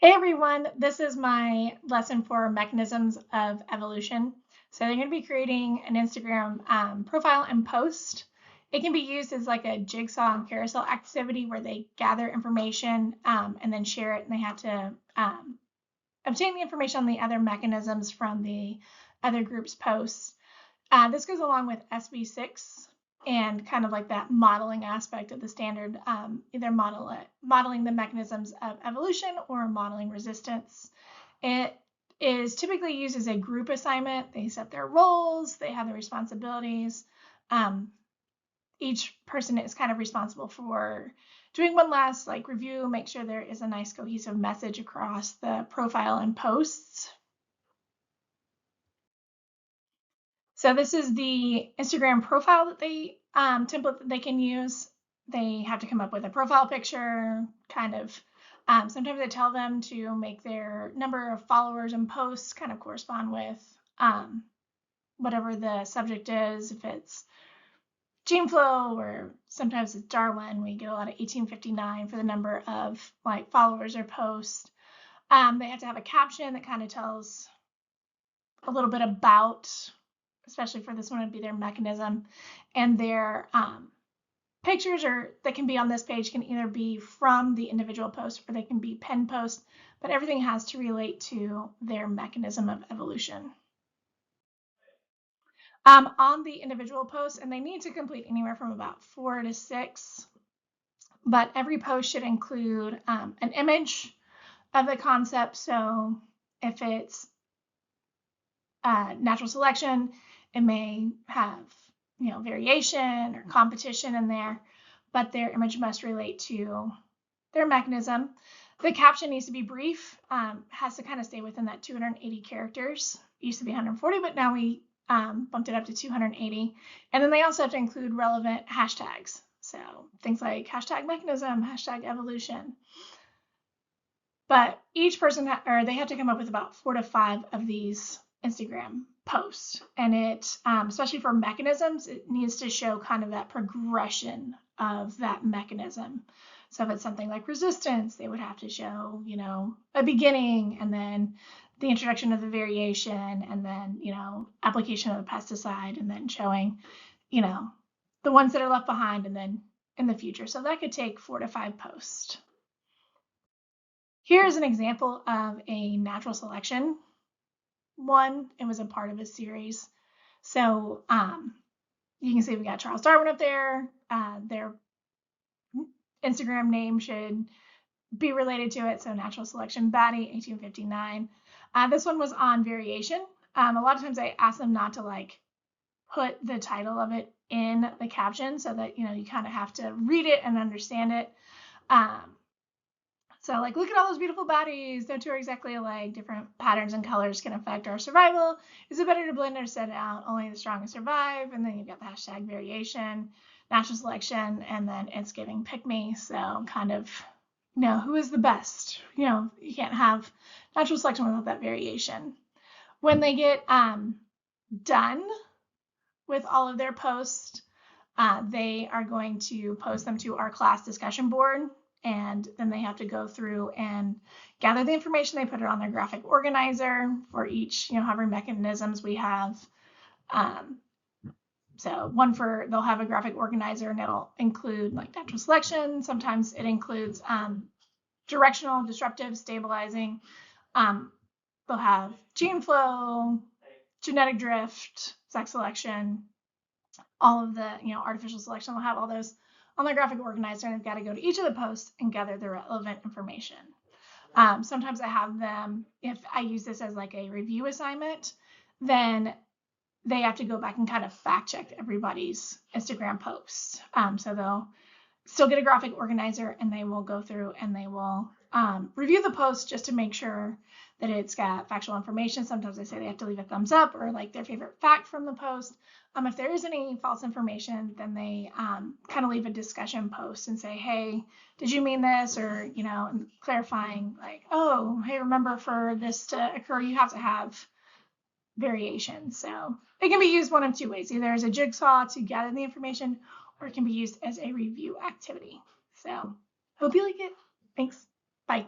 Hey everyone, this is my lesson for mechanisms of evolution. So they're going to be creating an Instagram profile and post. It can be used as like a jigsaw and carousel activity where they gather information and then share it, and they have to obtain the information on the other mechanisms from the other group's posts. This goes along with SB6 and kind of like that modeling aspect of the standard, either modeling the mechanisms of evolution or modeling resistance. It is typically used as a group assignment. They set their roles, they have their responsibilities. Each person is kind of responsible for doing one last review, make sure there is a nice cohesive message across the profile and posts. So this is the Instagram profile that they template that they can use. They have to come up with a profile picture, kind of. Sometimes I tell them to make their number of followers and posts kind of correspond with whatever the subject is. If it's gene flow, or sometimes it's Darwin, we get a lot of 1859 for the number of followers or posts. They have to have a caption that kind of tells a little bit about, especially for this one, would be their mechanism, and their pictures that can be on this page can either be from the individual post or they can be pinned posts, but everything has to relate to their mechanism of evolution. On the individual posts, and they need to complete anywhere from about 4 to 6, but every post should include an image of the concept. So if it's natural selection, it may have variation or competition in there, but their image must relate to their mechanism. The caption needs to be brief, has to kind of stay within that 280 characters. It used to be 140, but now we bumped it up to 280. And then they also have to include relevant hashtags. So things like hashtag mechanism, hashtag evolution. But each person, they have to come up with about 4 to 5 of these Instagram posts, and it especially for mechanisms, it needs to show kind of that progression of that mechanism. So if it's something like resistance, they would have to show a beginning, and then the introduction of the variation, and then application of the pesticide, and then showing the ones that are left behind, and then in the future. So that could take 4 to 5 posts. Here's an example of a natural selection one. It was a part of a series. So you can see we got Charles Darwin up there. Their Instagram name should be related to it. So natural selection baddie, 1859. This one was on variation. A lot of times I ask them not to put the title of it in the caption, so that you kind of have to read it and understand it. So look at all those beautiful baddies. No two are exactly alike. Different patterns and colors can affect our survival. Is it better to blend or set out? Only the strongest survive. And then you've got the hashtag variation, natural selection, and then it's giving pick me. So kind of, who is the best? You can't have natural selection without that variation. When they get done with all of their posts, they are going to post them to our class discussion board. And then they have to go through and gather the information. They put it on their graphic organizer for each, however mechanisms we have. So they'll have a graphic organizer, and it'll include natural selection. Sometimes it includes directional, disruptive, stabilizing. They'll have gene flow, genetic drift, sex selection, all of the, artificial selection. They'll have all those on their graphic organizer, and they've got to go to each of the posts and gather the relevant information. Sometimes I have them, if I use this as a review assignment, then they have to go back and kind of fact check everybody's Instagram posts. So they'll still get a graphic organizer, and they will go through and they will review the post just to make sure that it's got factual information. Sometimes I say they have to leave a thumbs up or their favorite fact from the post. If there is any false information, then they kind of leave a discussion post and say, hey, did you mean this? Or, clarifying oh, hey, remember for this to occur, you have to have variation. So it can be used one of two ways, either as a jigsaw to gather the information, or it can be used as a review activity. So hope you like it. Thanks. Bye.